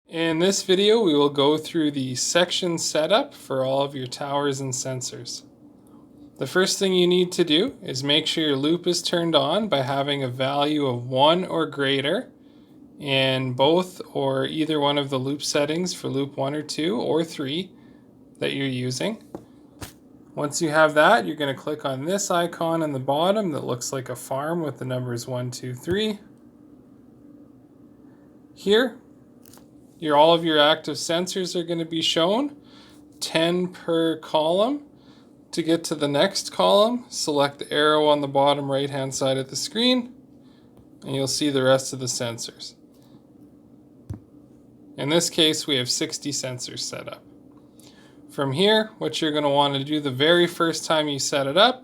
In this video, we will go through the section setup for all of your towers and sensors. The first thing you need to do is make sure your loop is turned on by having a value of 1 or greater in both or either one of the loop settings for loop 1 or 2 or 3 that you're using. Once you have that, you're going to click on this icon on the bottom that looks like a farm with the numbers 1, 2, 3. Here, all of your active sensors are going to be shown, 10 per column. To get to the next column, select the arrow on the bottom right hand side of the screen, and you'll see the rest of the sensors. In this case, we have 60 sensors set up. From here, what you're going to want to do the very first time you set it up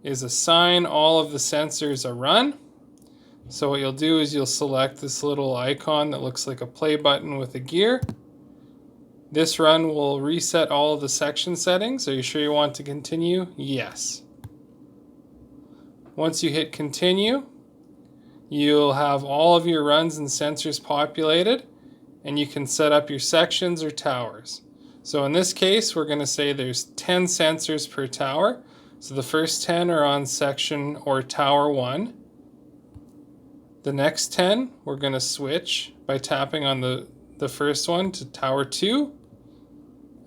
is assign all of the sensors a run. So what you'll do is you'll select this little icon that looks like a play button with a gear. This run will reset all of the section settings. Are you sure you want to continue? Yes. Once you hit continue, you'll have all of your runs and sensors populated, and you can set up your sections or towers. So in this case, we're going to say there's 10 sensors per tower. So the first 10 are on section or tower 1. The next 10, we're going to switch by tapping on the first one to tower 2,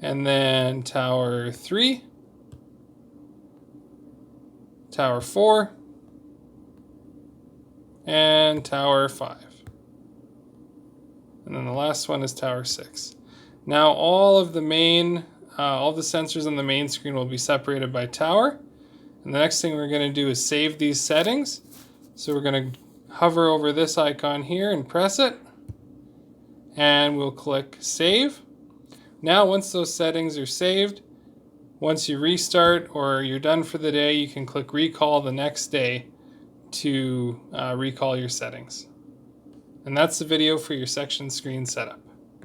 and then tower 3, tower 4, and tower 5. And then the last one is tower 6. Now all of the sensors on the main screen will be separated by tower. And the next thing we're going to do is save these settings. So we're going to hover over this icon here and press it, and we'll click save. Now once those settings are saved, once you restart or you're done for the day, you can click recall the next day to recall your settings. And that's the video for your section screen setup.